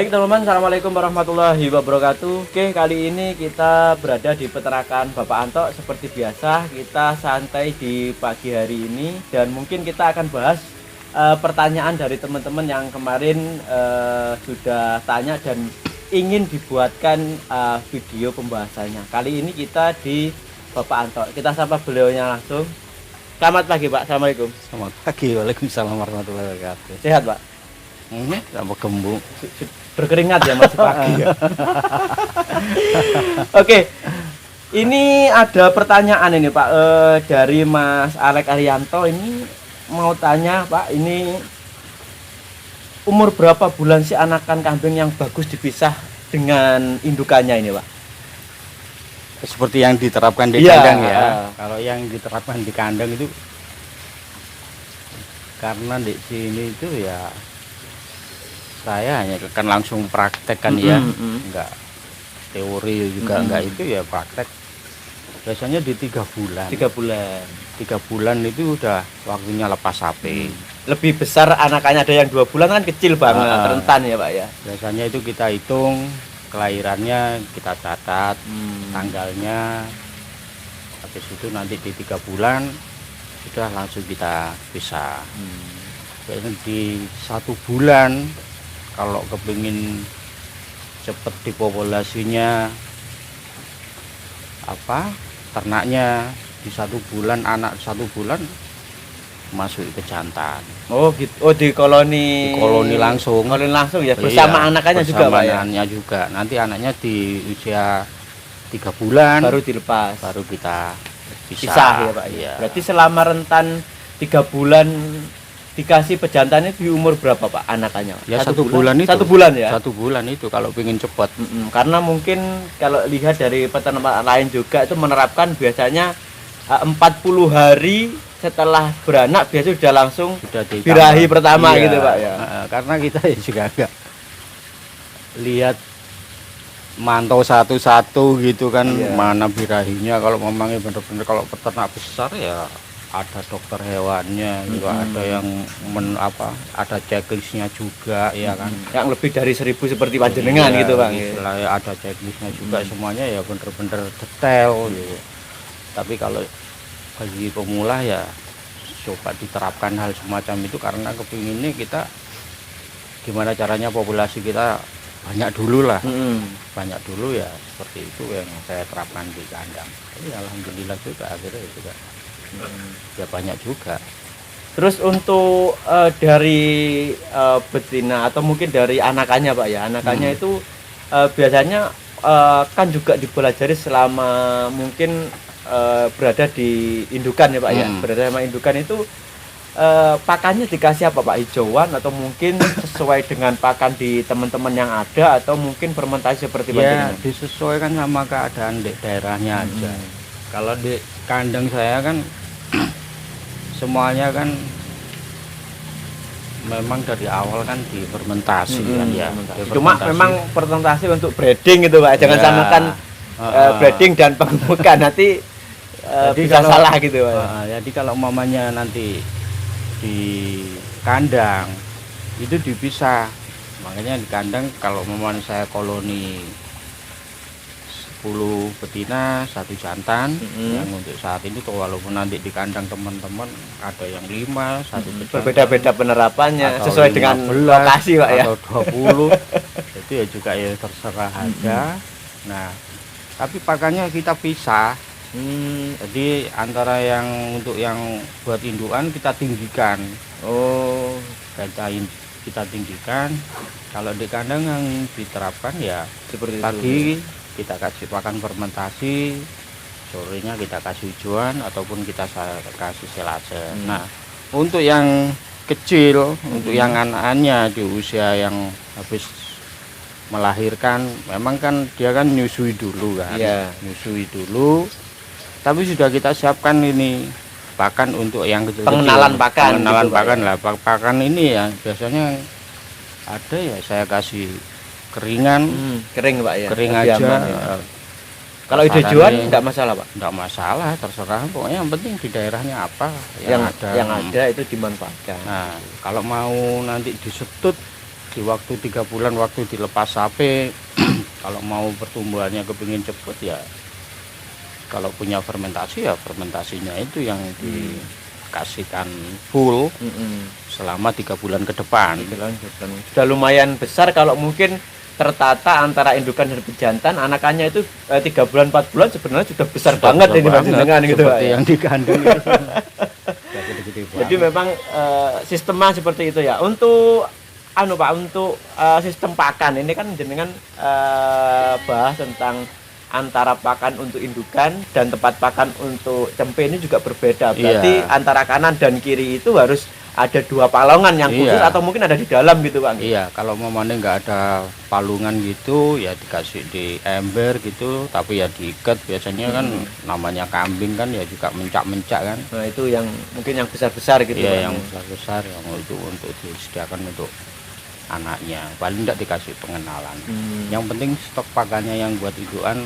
Baik teman-teman, assalamualaikum warahmatullahi wabarakatuh. Oke, kali ini kita berada di peternakan Bapak Anto. Seperti biasa, kita santai di pagi hari ini dan mungkin kita akan bahas pertanyaan dari teman-teman yang kemarin sudah tanya dan ingin dibuatkan video pembahasannya. Kali ini kita di Bapak Anto. Kita sapa beliaunya langsung. Selamat pagi Pak, assalamualaikum. Selamat pagi, waalaikumsalam warahmatullahi wabarakatuh. Sehat Pak? Sama gembung. Berkeringat ya masih pagi ya. Oke, ini ada pertanyaan ini Pak dari Mas Alek Arianto. Ini mau tanya Pak, ini umur berapa bulan sih anakan kambing yang bagus dipisah dengan indukannya ini Pak? Seperti yang diterapkan di Iya, kandang ya. Kalau yang diterapkan di kandang itu karena di sini itu ya saya hanya kan langsung praktek kan ya, enggak teori juga enggak, itu ya praktek. Biasanya di 3 bulan. 3 bulan. 3 bulan itu udah waktunya lepas sapi. Lebih besar anakannya, ada yang 2 bulan kan kecil banget, rentan ya Pak ya. Biasanya itu kita hitung kelahirannya, kita catat tanggalnya. Habis itu nanti di 3 bulan sudah langsung kita pisah. Biasanya di 1 bulan kalau kepingin cepet dipopulasinya ternaknya di 1 bulan, anak 1 bulan masuk ke jantan. Oh gitu. Oh di koloni. Di koloni langsung. Koloni langsung ya, bersama anakannya juga Pak ya. Anaknya juga. Nanti anaknya di usia 3 bulan baru dilepas. Baru kita pisah ya Pak ya. Berarti selama rentan 3 bulan dikasih pejantannya di umur berapa Pak anakannya? Ya 1 bulan itu. 1 bulan ya. 1 bulan itu kalau pengen cepat. Karena mungkin kalau lihat dari peternak lain juga itu menerapkan biasanya 40 hari setelah beranak biasanya sudah langsung birahi pertama gitu Pak ya. Karena kita ya juga agak lihat mantau satu-satu gitu kan, mana birahinya. Kalau memangnya benar-benar kalau peternak besar ya ada dokter hewannya juga, ada yang ada checklistnya juga ya kan, yang lebih dari 1000 seperti panjenengan gitu Bang. Istilahnya ada checklistnya juga, semuanya ya bener-bener detail gitu. Tapi kalau bagi pemula ya coba diterapkan hal semacam itu, karena kepinginnya kita gimana caranya populasi kita banyak dulu lah. Banyak dulu ya, seperti itu yang saya terapkan di kandang. Tapi alhamdulillah juga akhirnya juga ya banyak juga. Terus untuk dari betina atau mungkin dari anakannya Pak ya, anakannya itu biasanya kan juga dipelajari selama mungkin berada di indukan ya Pak ya. Berada sama indukan itu pakannya dikasih apa Pak? Hijauan atau mungkin sesuai dengan pakan di teman-teman yang ada, atau mungkin fermentasi seperti ya disesuaikan sama keadaan di daerahnya aja. Kalau di kandang saya kan semuanya kan memang dari awal kan difermentasi kan ya. Cuma memang fermentasi untuk breeding gitu Pak. Jangan samakan breeding dan pengemukan, nanti bisa kalau salah gitu Pak. Jadi kalau mamanya nanti di kandang itu dipisah. Makanya di kandang kalau mamanya saya koloni 10 betina 1 jantan, yang untuk saat ini tuh, walaupun nanti di kandang teman-teman ada yang 5, 1 betina, berbeda-beda penerapannya sesuai dengan lokasi Pak ya, atau 20 itu ya juga ya terserah aja. Nah tapi pakannya kita pisah. Jadi antara yang untuk yang buat indukan kita tinggikan. Kita tinggikan. Kalau di kandang yang diterapkan ya seperti pagi kita kasih pakan fermentasi, sorenya kita kasih hijauan ataupun kita kasih selase. Nah untuk yang kecil, untuk yang anak-anaknya di usia yang habis melahirkan, memang kan dia kan nyusui dulu kan, nyusui dulu. Tapi sudah kita siapkan ini pakan untuk yang kecil, pengenalan pakan lah. Pakan ini ya biasanya ada ya saya kasih keringan, kering Pak ya, kering aja ya. Kalau hijauan enggak masalah Pak? Enggak masalah, terserah, pokoknya yang penting di daerahnya apa yang ada itu dimanfaatkan. Nah kalau mau nanti disetut di waktu 3 bulan waktu dilepas sapi kalau mau pertumbuhannya kepingin cepet ya kalau punya fermentasi ya fermentasinya itu yang dikasihkan full selama 3 bulan ke depan. Sudah lumayan besar kalau mungkin tertata antara indukan dan pejantan, anakannya itu 3 bulan 4 bulan sebenarnya sudah besar banget ini dengan gitu seperti yang di kandang itu. Jadi memang sistemnya seperti itu ya. Untuk Pak, untuk sistem pakan ini kan jenengan bahas tentang antara pakan untuk indukan dan tempat pakan untuk cempe ini juga berbeda. Berarti antara kanan dan kiri itu harus ada 2 palongan yang khusus atau mungkin ada di dalam gitu Pak? Iya, kalau memang nggak ada palungan gitu ya dikasih di ember gitu, tapi ya diikat biasanya kan namanya kambing kan ya juga mencak-mencak kan. Nah itu yang mungkin yang besar-besar gitu ya, Pak? Yang besar-besar yang itu untuk disediakan untuk anaknya, paling tidak dikasih pengenalan. Yang penting stok pakannya yang buat indukan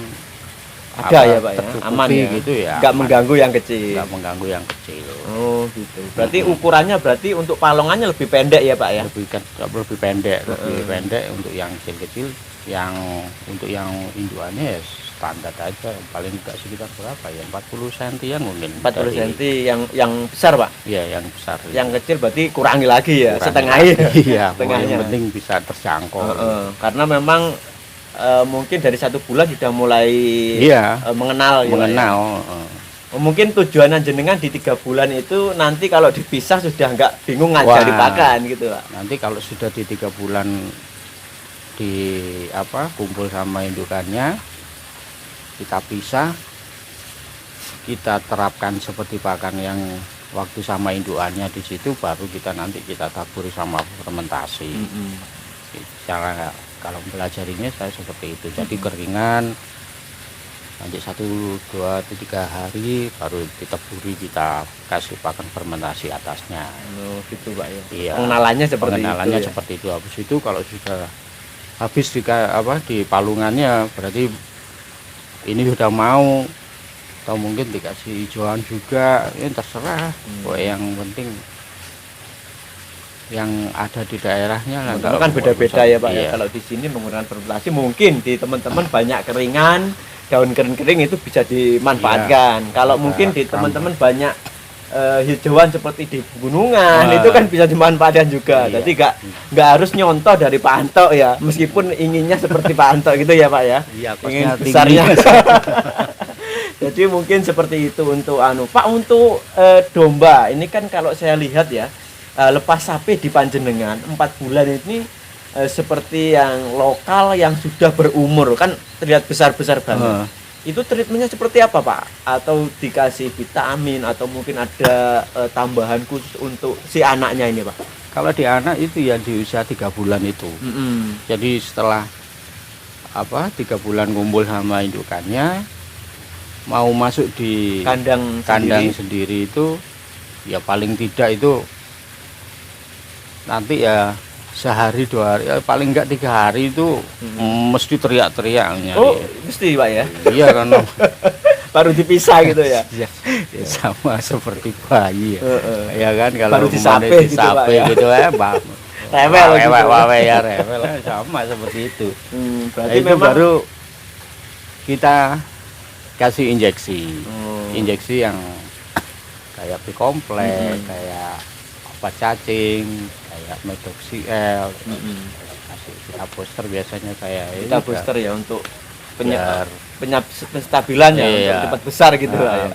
ada ya Pak ya, aman ya, gitu ya, nggak mengganggu yang kecil. Nggak mengganggu yang kecil. Oh gitu. Berarti ukurannya berarti untuk palongannya lebih pendek ya Pak ya? Lebih pendek, lebih pendek untuk yang kecil-kecil. Yang untuk yang indukannya ya standar aja, paling tidak sekitar berapa ya, 40 sentian mungkin. 40 cm yang besar Pak? Iya yang besar. Yang kecil berarti kurangi lagi ya, setengah ya. Iya, setengahnya. yang penting bisa terjangkau. Karena memang mungkin dari 1 bulan sudah mulai mengenal. Mungkin tujuan jenengan di 3 bulan itu nanti kalau dipisah sudah nggak bingung ngajari pakan gitu Pak. Nanti kalau sudah di 3 bulan kumpul sama indukannya, kita pisah, kita terapkan seperti pakan yang waktu sama indukannya di situ, baru kita taburi sama fermentasi. Cara kalau mempelajarinya saya seperti itu. Jadi keringan nanti 1, 2, 3 hari baru ditaburi, kita kasih pakan fermentasi atasnya. Gitu Pak ya. Iya. Pengenalannya Pengenalannya seperti itu. Habis itu kalau sudah habis di palungannya berarti ini sudah mau, atau mungkin dikasih hijauan juga, ya terserah. Yang penting yang ada di daerahnya lah. Kalau kan beda-beda ya Pak ya. Kalau di sini menggunakan fermentasi, mungkin di teman-teman banyak keringan, daun kering-kering itu bisa dimanfaatkan. Kalau mungkin di teman-teman banyak hijauan seperti di pegunungan, itu kan bisa dimanfaatkan juga. Jadi nggak harus nyontoh dari Pak Anto ya, meskipun inginnya seperti Pak Anto gitu ya Pak ya. Ingin besarnya. Jadi mungkin seperti itu untuk Pak, untuk domba ini kan kalau saya lihat ya, lepas sapi di Panjenengan 4 bulan ini seperti yang lokal yang sudah berumur kan terlihat besar-besar banget. Itu treatmentnya seperti apa Pak? Atau dikasih vitamin atau mungkin ada tambahan khusus untuk si anaknya ini Pak? Kalau di anak itu ya di usia 3 bulan itu. Jadi setelah 3 bulan kumpul sama indukannya, mau masuk di kandang sendiri itu ya paling tidak itu nanti ya sehari 2 hari, paling enggak 3 hari itu mesti teriak-teriak nyari. Oh mesti Pak ya? Iya karena baru dipisah gitu ya? Ya sama seperti bayi ya kan, kalau baru disape gitu ya rewel ya rewel sama seperti itu. Berarti itu memang baru kita kasih injeksi yang kayak bikompleks, kayak cacing, kayak medoxil, kita booster biasanya saya kita booster ya untuk penstabilan ya, untuk cepat besar gitu ya.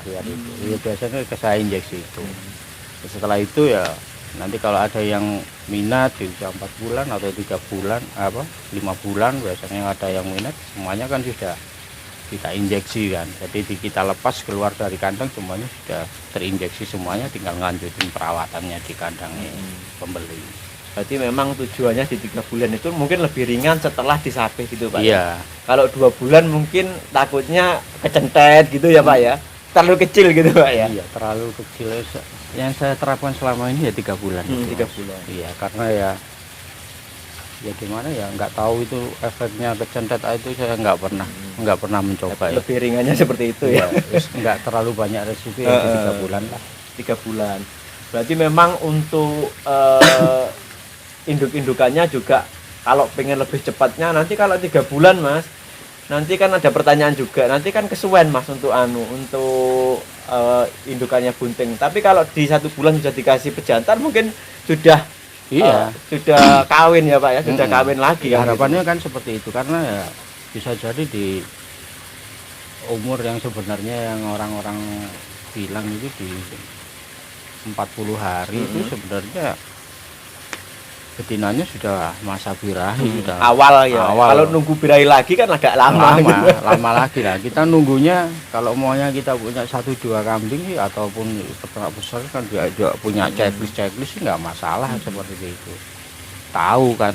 Biasanya saya injeksi itu. Setelah itu ya nanti kalau ada yang minat di usia 4 bulan atau 3 bulan 5 bulan biasanya ada yang minat, semuanya kan sudah kita injeksi kan. Jadi kita lepas keluar dari kandang semuanya sudah terinjeksi semuanya, tinggal lanjutin perawatannya di kandang pembeli. Berarti memang tujuannya di 3 bulan itu mungkin lebih ringan setelah disape gitu Pak. Iya. Kalau 2 bulan mungkin takutnya kecentet gitu ya Pak ya. Terlalu kecil gitu Pak ya. Iya, terlalu kecil. Yang saya terapkan selama ini ya 3 bulan. 3 bulan. Iya, karena ya gimana ya, nggak tahu itu efeknya kecentet itu, saya nggak pernah mencoba. Lebih ringannya seperti itu ya. Nggak terlalu banyak residu ya, 3 bulan lah. 3 bulan. Berarti memang untuk induk-indukannya juga kalau pengen lebih cepatnya nanti kalau 3 bulan Mas, nanti kan ada pertanyaan juga, nanti kan kesuwen Mas untuk untuk indukannya bunting. Tapi kalau di 1 bulan sudah dikasih pejantan mungkin sudah sudah kawin ya Pak ya, sudah kawin lagi ya, kan harapannya gitu. kan seperti itu, karena ya bisa jadi di umur yang sebenarnya yang orang-orang bilang itu di 40 hari itu sebenarnya betinanya sudah masa birahi, sudah Awal ya. awal. Kalau nunggu birahi lagi kan agak lama gitu. lama lagi lah. Kita nunggunya kalau maunya kita punya 1-2 kambing sih, ataupun peternak besar kan juga punya checklist sih nggak masalah seperti itu. Tahu kan,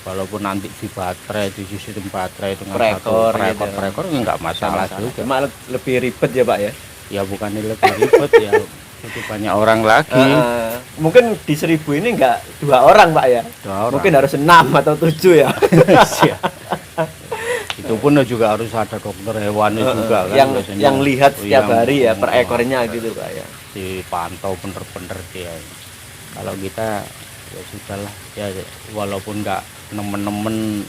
walaupun nanti di baterai, di sistem baterai dengan Per ekor nggak masalah juga. Cuma lebih ribet ya Pak ya. Ya bukan lebih ribet ya, itu banyak orang lagi. Mungkin di 1000 ini enggak 2 orang Pak ya. 2 orang. Mungkin harus 6 atau 7 ya. Itu pun juga harus ada dokter hewan juga kan, yang lihat setiap yang hari ya per ekornya gitu Pak ya. Dipantau bener-bener dia. Kalau kita ya sudahlah ya, walaupun nggak nemen-nemen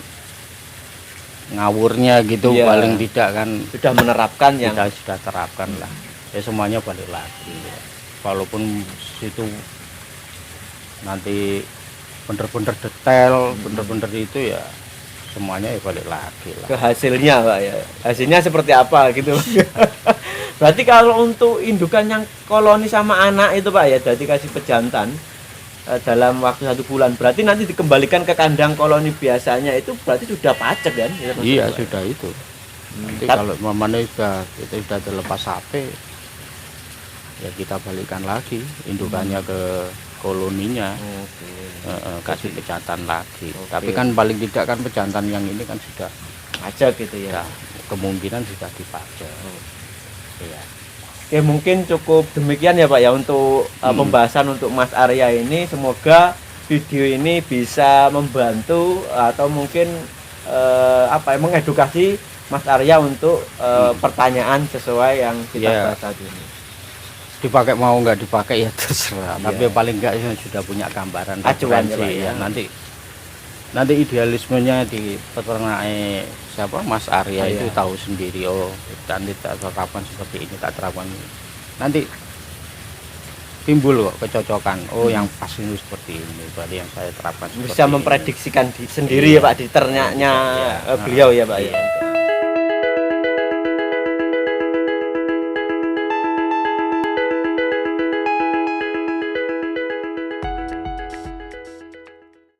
ngawurnya gitu, paling tidak kan sudah menerapkan yang kita sudah terapkan lah. Ya semuanya balik lagi ya. Walaupun situ nanti bener-bener detail, bener-bener itu ya semuanya ya balik lagi lah ke hasilnya Pak ya. Hasilnya seperti apa gitu. Berarti kalau untuk indukan yang koloni sama anak itu Pak ya, jadi kasih pejantan dalam waktu 1 bulan, berarti nanti dikembalikan ke kandang koloni biasanya itu berarti sudah pacek kan? Iya sudah itu. Nanti kalau mamanya sudah terlepas sapi, ya kita balikan lagi indukannya ke koloninya. Kasih pejantan lagi. Tapi kan paling tidak kan pejantan yang ini kan sudah pacek gitu ya. Kemungkinan sudah dipajak. Ya. Oke, mungkin cukup demikian ya Pak ya untuk pembahasan untuk Mas Arya ini. Semoga video ini bisa membantu atau mungkin mengedukasi Mas Arya untuk pertanyaan sesuai yang kita bahas tadi ini. Dipakai mau nggak dipakai ya terserah, tapi paling nggak ya sudah punya gambaran acuan ya. Nanti idealismenya di peternak siapa Mas Arya itu tahu sendiri, nanti tak terapkan seperti ini, tak terapkan nanti timbul kok kecocokan, yang pas ini seperti ini, berarti yang saya terapkan bisa memprediksikan sendiri ya Pak di ternaknya beliau ya Pak ya.